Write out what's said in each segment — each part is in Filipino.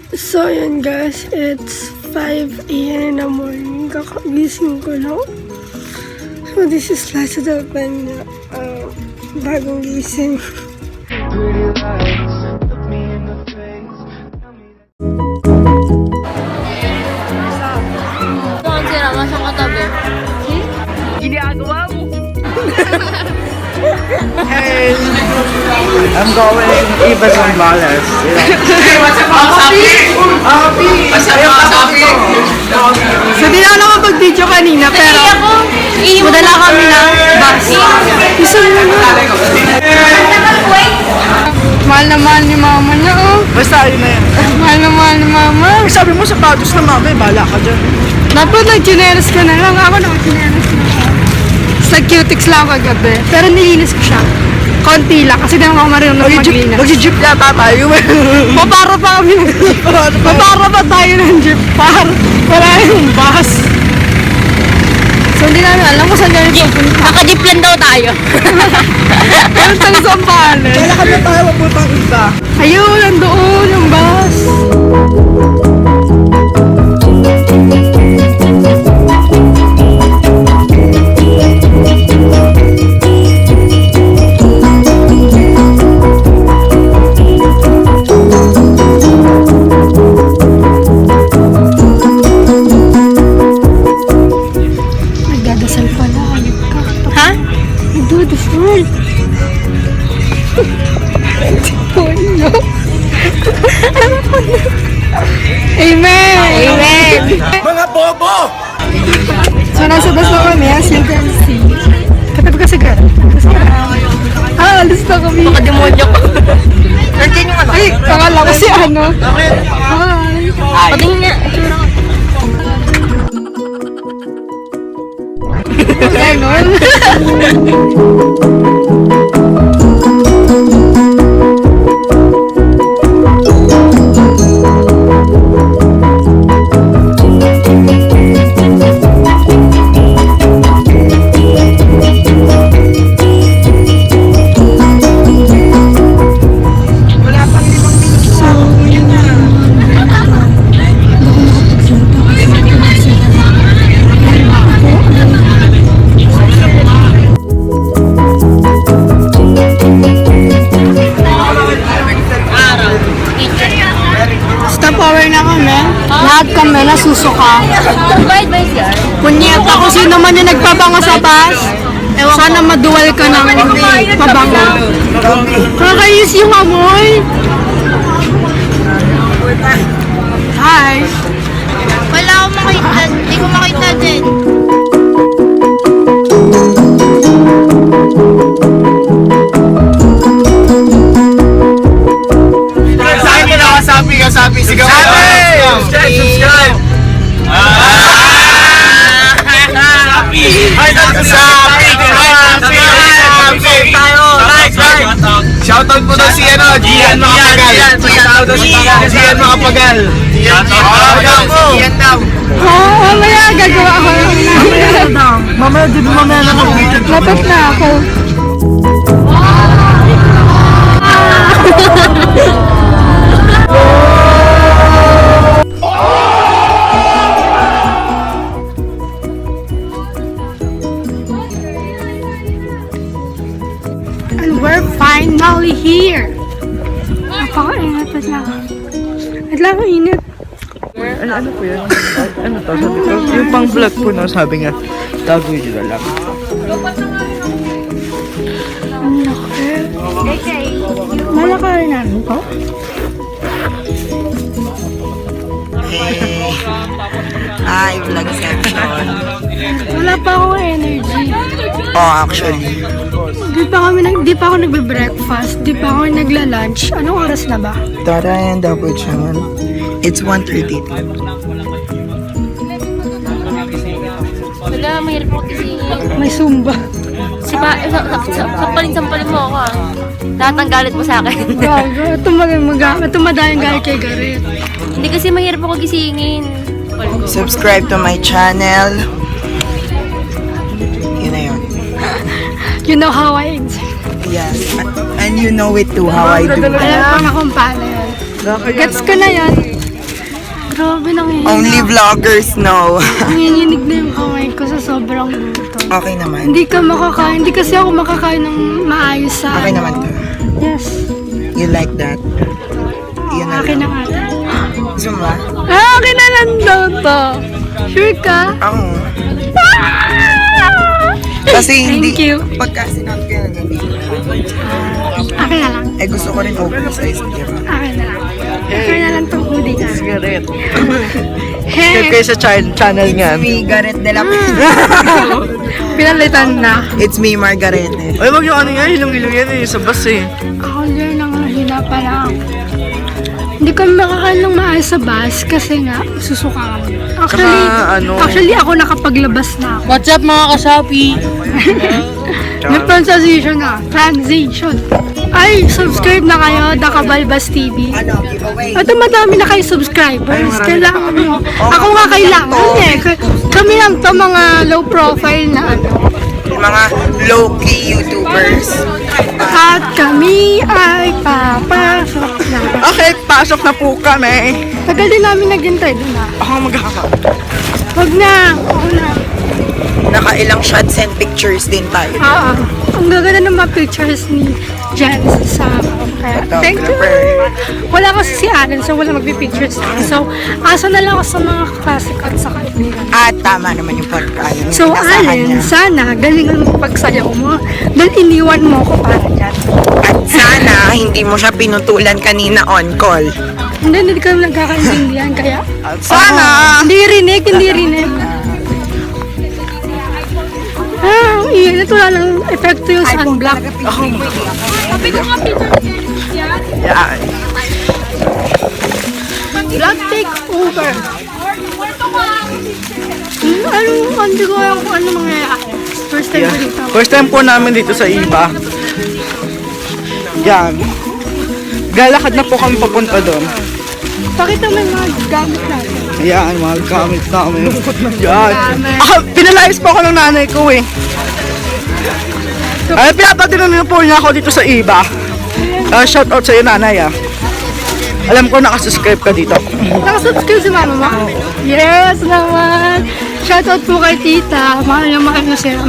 So yun guys, it's 5 a.m. in the morning. Kakagising ko lang. So this is last open na bagong gising. Hey, I'm going even on Balas. Hey, what's up, Sapi? What's up, Sapi? So di na ako mag-video kanina pero madala kami ng bus. Gusto mo na. Mahal na mahal ni mama na oh. Basta ayun na yan. Mahal na mahal ni mama. Eh, sabi mo sapatos na mama, bala ka dyan. Dapat nag-chinelas ka na lang. Ako nag-chinelas na ako. Sa Cutix lang kagabi. Pero nilinis ko siya. Konti lang. Kasi di naman ako marunong maglinis. Mag-jeep yata tayo. Papara pa kami ng jeep. Papara pa tayo ng jeep. Para yung bus. So hindi namin alam kung saan kami pupunta. Naka-jeep lang daw tayo. Pero sa Zambales. Kaya kami tayo mapunta iba. Ayun, nandoon yung bus. Nagdadasal pala. Ayun ka. Ha? Nagdadasal. Amen! Amen! Mga bobo! So, nasa bus na kami, as you can see. Katabi ka sa gara. Alis na kami. Baka demonyo ko. Nandiyan yung ano? Ay, kakala ko si ano. Hi. Patingin niya. Ganon. Stop over na kami. Lahat kami nasusuka. Bayad ba yan? Kunyeta kung sino man yung nagpabango sa bus. Sana maduwal ka ng pabango. Kakayos yung amoy. Hi. Wala akong makita. Hindi ko makita din. Saan ka na kasabi? Sigaw mo. Subscribe! Sapi! Ay, Sapi! Shoutout mo daw si Gian Makapagal. Shoutout daw si Gian Makapagal. Gian daw. Mamaya gagawa ako. Mamaya, di ba mamaya na ako? Lapit na ako. And we're finally here. Napaka-init pa lang. At lang init. Ano po yan? Ano to? Sabi ko, yung pang vlog po na sabi nga, tago yun na lang. Ang laki. Malakarin namin to. Hi, vlog section. Wala pa akong energy. Oh, actually. Di pa ako nagbe-breakfast. Di pa ako nagla-lunch. Anong oras na ba? Tara and double chaman. It's 1:30. Wala, mahirap mo kasi. May Zumba. Sampalin mo ako ah. Lahat ng galit mo sa akin. Gago. Ito madayang galit kay Gareth. Hindi kasi mahirap ako gisingin. Subscribe to my channel. Yun na yun. You know how I enjoy. Yes. And you know it too, how I do. Alam ko na kung paano yun. Gets ko na yun. Grabe, nangihinig. Only vloggers know. Nanginginig na yung kamay ko sa sobrang gutom. Okay naman. Hindi kasi ako makakain ng maayos sa Okay naman to. Yes. You like that? Yun na Akin lang. na nga. Gusto mo ba? Akin na lang daw to. Sure ka? Ako. Kasi hindi, Thank you. pagka sinot ka na hindi. Akin na lang. Eh gusto ko rin oversize, di ba? Akin na lang. Akin na lang tong hoodie ka. Sigaret. Subscribe Hey! kayo sa channel niyan. Me, Garrett de la Pinalitan na. It's me, Margarete. Ay, wag yung ano yan. Hilong-hilong yan eh. Sa bus eh. Ako din ang hina pa lang. Hindi kami makakain ng maayos sa bus kasi nga susuka kami. Actually ako nakapaglabas na ako. What's up mga kasapi? May transition na. Transition. Ay, subscribe na kayo, Dakabalbas TV. Ano, giveaway? Ito madami na kayo subscribers. Kailangan mo. Ako nga kailangan eh. Kami lang to mga low profile na ano. Mga low-key YouTubers. At kami ay papasok na. Okay, pasok na po kami. Tagal din namin naghintay doon na. Ako maghahaka. Huwag na. Ako na. Nakailang shots and pictures din tayo. Oo. Ang gaganda ng mga pictures ni Janice sa kaya, thank you. Wala kasi si Alan, so wala magpipictures. So, asa na lang ako sa mga classic at sa kaibigan. At tama naman yung pagkain. So, Alan, sana galing ang pagsayaw mo dahil iniwan mo ko para dyan. At sana hindi mo siya pinutulan kanina on call. Hindi kami nagkakaintindihan, kaya At sana. hindi rinig. Ang init, wala lang epekto yung sunblock. Yan. Vlog take over. Hindi ko alam kung ano mangyayari. First time ko dito. First time po namin dito sa Iba. Yan. Galakad na po kami papunta doon. Pakita mo yung mga gamit natin. Yan, mga gamit namin. Yan. Pinalayas po ako ng nanay ko eh. Ay, pinapatinan po niya ako dito sa Iba. Shout out sa iyo, nanay ah. Alam ko nakasubscribe ka dito. Nakasubscribe si mama mo? Yes naman! Shoutout po kay tita. Mahal niya siya.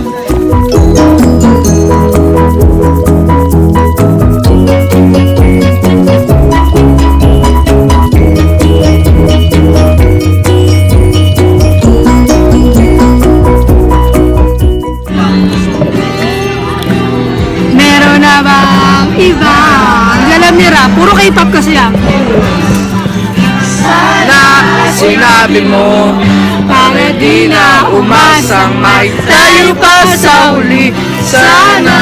Meron na bang iba? Lalamira, puro K-pop kasi yan. Na sinabi mo, Para di na umasang may tayo pa sa huli. Sana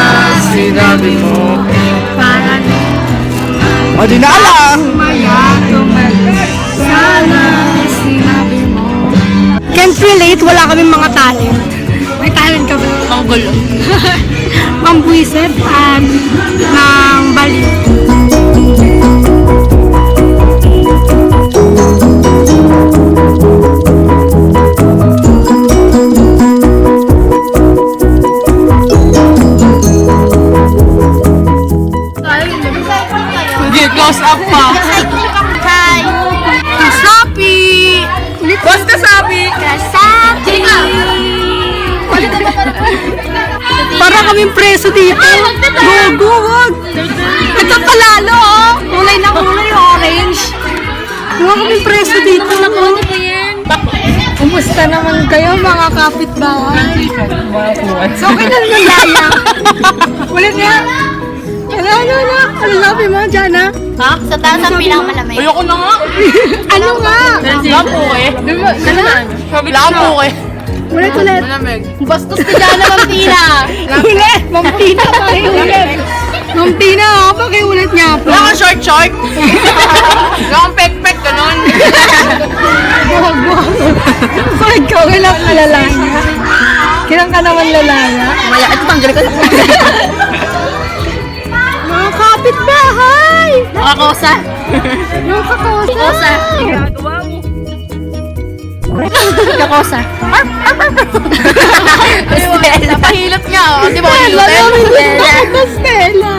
sinabi mo. Para O di na alam. sana sinabi mo. Can't relate, wala kaming mga talent. May talent ka ba? Manggulo. Pambwisit at ng balik. Hindi, close up pa. Hi! Kasapi! Boss Kasabi! Kasapi! Para kaming preso dito. Gogo, wag! Ito palalo, oh! Kulay na kulay, orange. Huwag kaming preso dito. Kumusta naman kayo, mga kapitbahay? So, okay na naman laya. Ulit nga. Ano sabi mo, Jana? Ha? Sa taas ang pinakamalamig. Ayoko na nga. Ano nga? Lampo eh. Ano nga? Lampo eh. Ulit. Bastos ka dyan na Mampina. Ulit! Mampina, pakiulit. Mampina, pakiulit niya po. Wala kang short. Wala kang pek-pek, ganun. Wag. Pag ka, kailang ka lalaya. Kailang ka naman lalaya. Maya, at tanggal ka. Mga kapitbahay! Makakosa. Mga kakosa! Kakosa. Stella. Pahilot nga, oh. Di ba Stella! hilutin? Stella!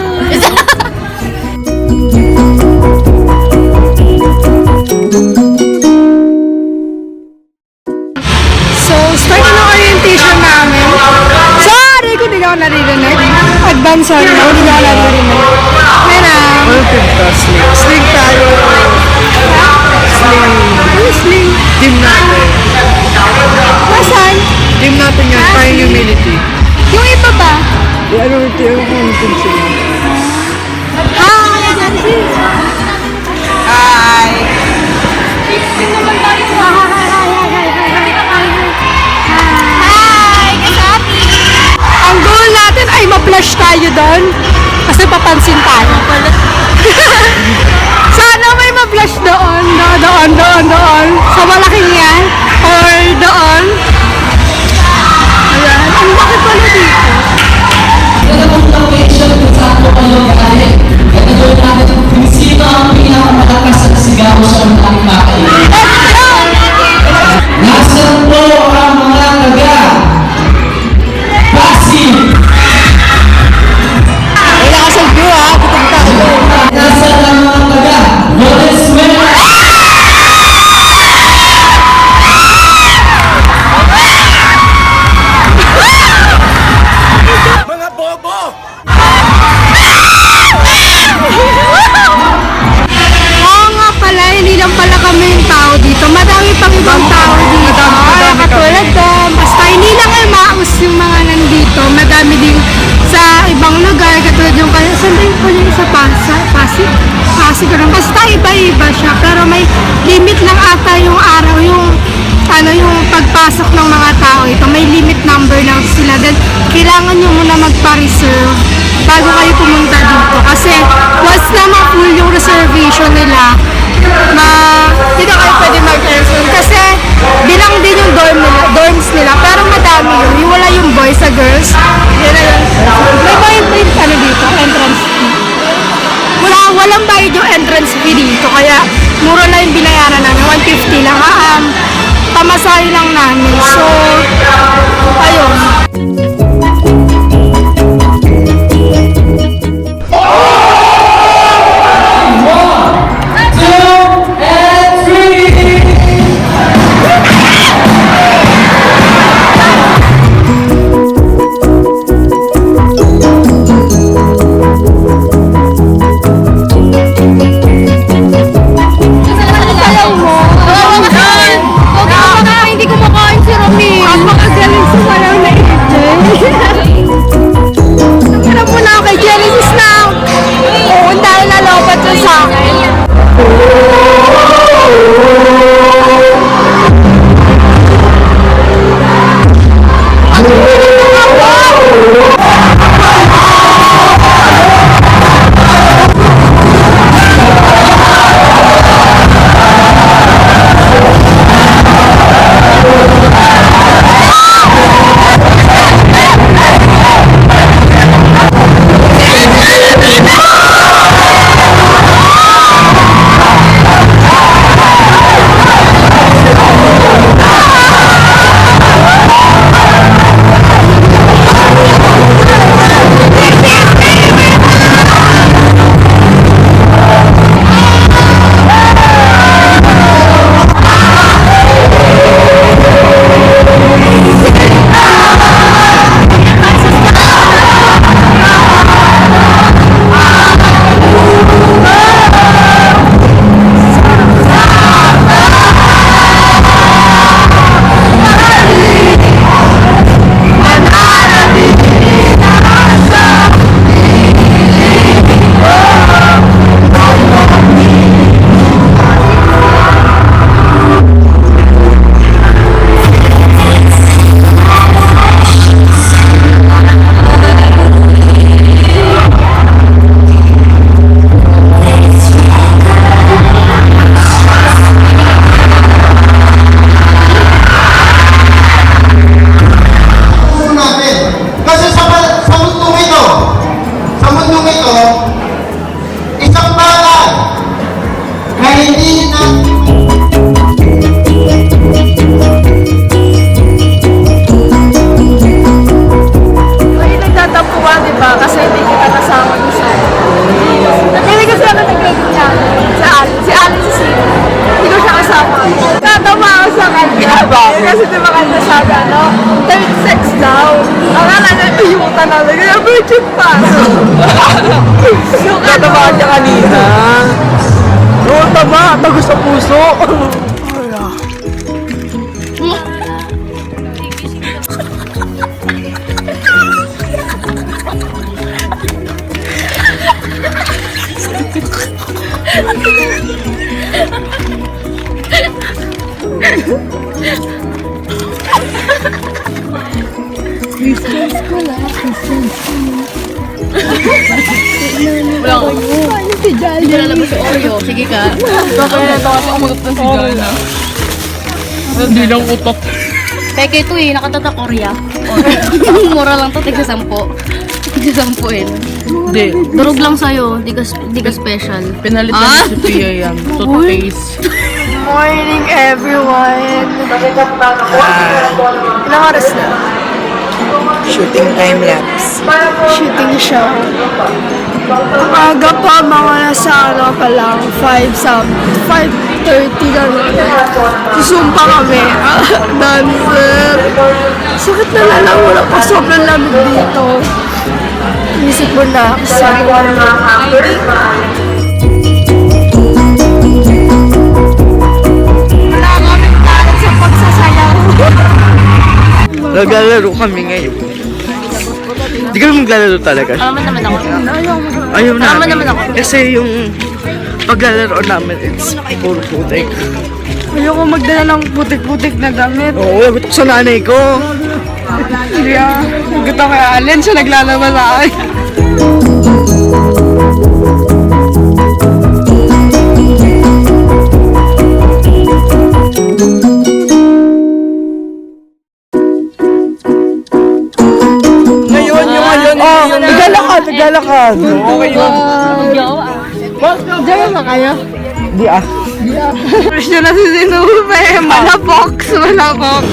papansin tayo. Sana may ma-flash doon. Sa malaking yan. Or doon. Ayan. Ang laki pala dito. Sino ang pinakamalakas at sigaw sa mga makain? Nasaan po ang mga taga? Pasig! Wala ka sa view ha, pupunta ko. Nasaan ang mga taga? Valenzuela! Mga bobo! Oo nga pala, hindi lang pala kami yung tao dito. Madami pang ibang tao dito. Ay, katulad doon. Basta hindi lang Emmaus yung mga nandito. Madami din sa ibang lugar. Katulad yung kaya. Saan ba yung isa Pasig? Pasig ko lang. Basta iba-iba siya. Pero may limit lang ata yung araw. Yung pagpasok ng mga tao ito. May limit number lang sila. Then, kailangan nyo muna magpa-reserve bago kayo pumunta dito. Kasi once na ma-full yung reservation nila, hindi na kayo pwede mag-reserve. Kasi bilang din yung dorms nila. Pero madami yun. Yung wala yung boys sa girls. Yun na yun. May bayad dito, entrance fee. Walang bayad yung entrance fee dito. Kaya mura na yung binayaran namin. 150 lang. Pamasahe lang namin. So, ayun. Hindi ko makain si Romy. Ang makagaling sa malaw na ito. Alam mo na kay Genesis na. Oo, dahil nalobat yun sa akin. Kasi di ba kanya sabi, third sex daw. Akala na piyuta na lang. Kaya virgin pa. Natamaan niya kanina. Oo, tama. Tago sa puso. Christmas ko lang. Si Jolly. Lalabas yung Oreo. Sige ka. Hindi lang utok. Peke ito eh, nakatatak Oreo. Mura lang to, tigsa 10. Tigsa 10 eh. Hindi. Durog lang sa'yo, di ka special. Pinalitan ni si Pia yan. Toothpaste. Morning, everyone. Ilang oras na? Shooting time lapse. Shooting siya. Ang aga pa, mga nasa ano pa lang, 5:30 na lang. Susumpa kami. Dancer. Sakit na lalamunan ko. Sobrang lamig dito. Isip mo na. Sabi ko na. Wala kami tayo sa pagsasayaw. Naglalaro kami ngayon. Hindi kami maglalaro talaga. Alaman naman ako. Ayaw Tama namin. naman ako. Kasi yung paglalaro namin, it's puro putik. Ayoko magdala ng putik-putik na damit. Oo, lagot ko sa nanay ko. Yeah. Gusto kay Allen, siya naglalaba sa akin. Ngayon, yung ngayon. Oh, naglalakad, naglalakad. Okay yun. Diyan ba kayo? Di ah. Fresh na si Sinupe. Malapok. Malapok.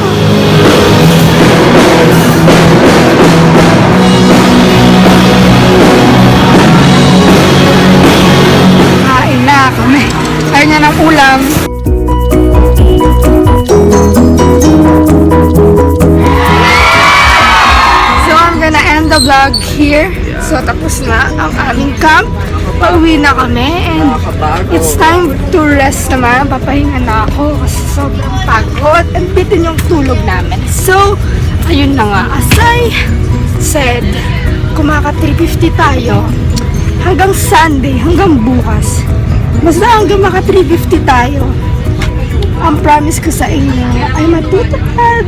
Kain na kami. Kain niya ng ulam. So I'm gonna end the vlog here. So tapos na ang aming camp. Pauwi na kami and it's time to rest naman. Papahinga na ako kasi sobrang pagod and bitin yung tulog namin. So, ayun na nga. As I said, kumaka 350 tayo hanggang Sunday, hanggang bukas. Basta hanggang maka 350 tayo. Ang promise ko sa inyo ay matutupad.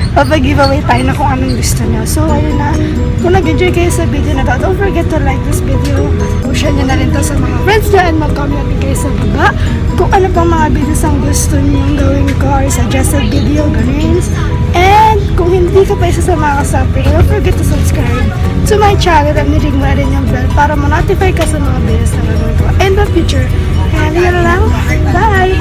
Papag-giveaway tayo na kung anong gusto nyo. So, ayun na. Kung nag-enjoy kayo sa video na to, don't forget to like this video. Share nyo na rin to sa mga friends nyo and mag-comment din kayo sa baba kung ano pang mga videos ang gusto nyo gawin ko or suggested video, ganun. And kung hindi ka pa isa sa mga kasapin, don't forget to subscribe to my channel at niring mo na rin yung bell para ma-notify ka sa mga videos na gagawin ko in the future. And yun na lang. Bye!